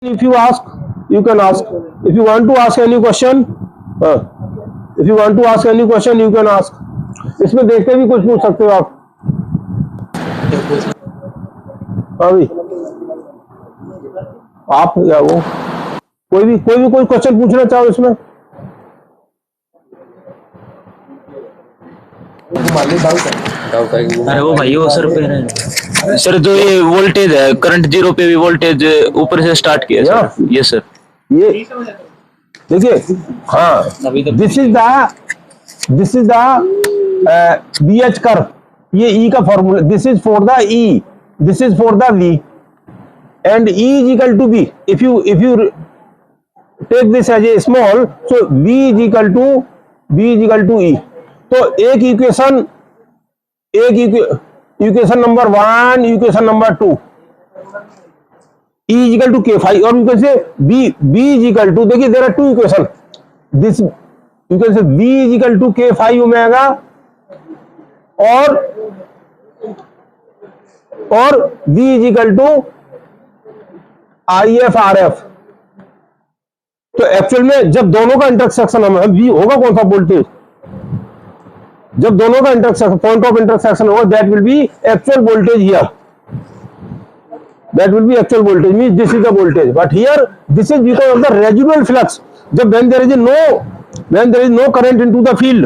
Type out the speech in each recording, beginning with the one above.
If you ask, you can ask. If you want to ask any question, if you want to ask any question, you can ask. इसमें देख के भी कुछ पूछ सकते हो आप. हाँ भाई, आप या वो कोई क्वेश्चन पूछना चाहो इसमें. अरे वो भाई वो सर जो ये वोल्टेज है करंट जीरो पे भी वोल्टेज ऊपर से स्टार्ट किया सर. ये सर ये देखिए. हाँ, this is the BH curve. ये E का formula. This is for the E, this is for the V and E is equal to B. If you take this as a small, so B is equal to E. तो एक equation number 1, equation number 2, E is equal to K5 और you can say B is equal to, देखिए there are two equation. This you can say B is equal to K5 omega और B is equal to IF RF. तो actual में जब दोनों का intersection V होगा कौन सा वोल्टेज, जब दोनों का इंटरसेक्शन पॉइंट ऑफ इंटरसेक्शन होगा, that will be actual voltage here. That will be actual voltage, means this is the voltage, but here this is because of the residual flux. जब when there is no current into the field,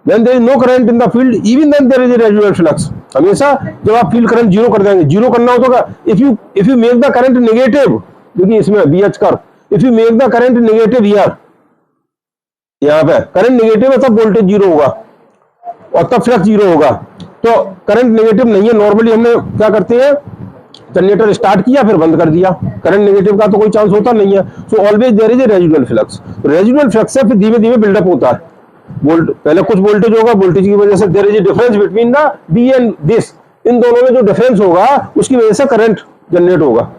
when there is no current in the field, even then there is a residual flux. हमेशा जब आप field current zero कर देंगे, zero करना हो तो if you make the current negative, देखिए इसमें BH curve, if you make the current negative here, यहाँ पे करंट नेगेटिव है तब वोल्टेज जीरो होगा और तब फ्लक्स जीरो होगा. तो करंट नेगेटिव नहीं है. नॉर्मली हमने क्या करते हैं, जनरेटर स्टार्ट किया फिर बंद कर दिया. करंट नेगेटिव का तो कोई चांस होता नहीं है. So always there is a residual flux. Residual flux से फिर धीमे धीमे बिल्डअप होता है. पहले कुछ वोल्टेज होगा, वोल्टेज की वजह से there is a difference between the B and this. इन दोनों में जो डिफरेंस होगा उसकी वजह से करंट जनरेट होगा.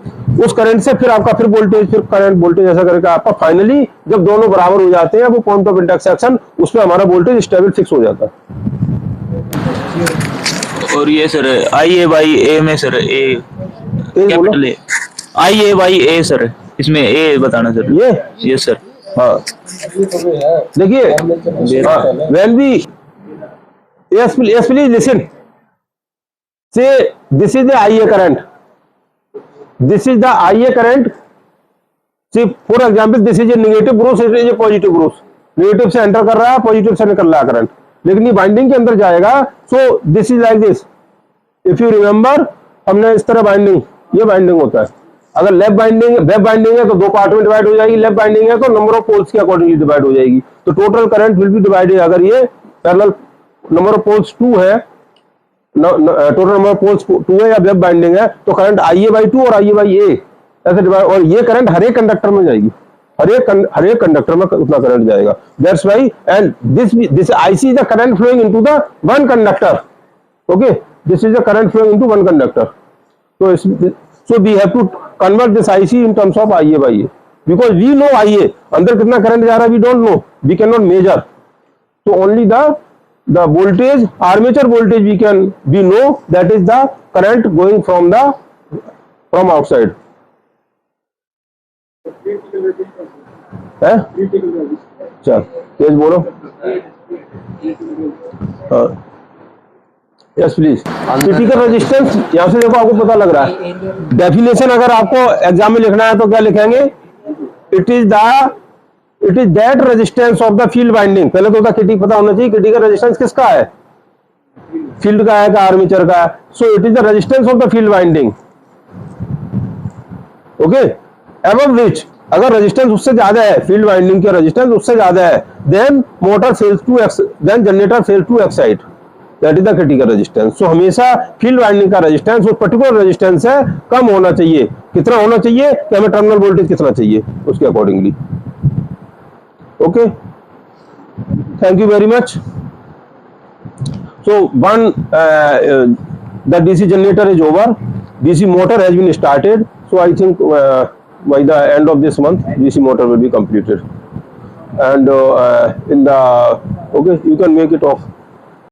उस करंट से फिर आपका फिर वोल्टेज, फिर करंट, वोल्टेज ऐसा करके आपका फाइनली जब दोनों बराबर हो जाते हैं वो पॉइंट ऑफ इंटरसेक्शन, उसमें हमारा वोल्टेज स्टेबल फिक्स हो जाता है. और ये सर IA/A में sir A capital A, IA/A sir, इसमें A बताना सर. ये सर. हाँ देखिए, when we yes please listen, say this is the IA current, this is the IA current. See for example, this is a negative growth, this is a positive growth. Negative से enter कर रहा है, positive से निकल रहा है current, लेकिन ये बाइंडिंग के अंदर जाएगा. So this is like this. If you remember, हमने इस तरह बाइंडिंग, ये बाइंडिंग होता है. अगर लेफ्ट बाइंडिंग है तो दो पार्ट में डिवाइड हो जाएगी. लेफ्ट बाइंडिंग है तो नंबर ऑफ पोल्स के अकॉर्डिंगली डिवाइड हो जाएगी. तो total current will be divided. अगर ये पैरेलल नंबर ऑफ पोल्स 2 है, टोटल नंबर ऑफ पोल्स 2 है या लेफ्ट बाइंडिंग है, तो करंट IA/2 और IA/A ऐसे डिवाइड. और ये करंट हर एक कंडक्टर में जाएगी, हर एक कंडक्टर में उतना करंट जाएगा. That's why and this IC is the current flowing into the one conductor. Okay, this is the current flowing into one conductor. So we have to convert this IC in terms of IA/A, because we know IA अंदर कितना current जा रहा है, we don't know, we cannot measure. So only the voltage, armature voltage we know, that is the current going from outside. है? चल तेज बोलो. Yes please. Critical resistance, यहाँ से देखो आपको पता लग रहा है. डेफिनेशन अगर आपको एग्जाम में लिखना है तो क्या लिखेंगे, it is that resistance of the field binding. पहले तो पता होना चाहिए क्रिटिकल रेजिस्टेंस किसका है, फील्ड का है का आर्मेचर का है. So it is the resistance of the field binding. Okay, above विच, अगर रेजिस्टेंस उससे ज्यादा है, फील्ड वाइंडिंग के रेजिस्टेंस उससे ज्यादा है, then generator fails to excite. That is the critical resistance. So हमेशा फील्ड वाइंडिंग का रेजिस्टेंस उस पर्टिकुलर रेजिस्टेंस से कम होना चाहिए. कितना होना चाहिए कि हमें टर्मिनल वोल्टेज कितना चाहिए, उसके accordingly. Okay, thank you very much. So the DC generator is over. DC motor has been started. So I think by the end of this month, DC motor will be completed. And in the, okay, you can make it off.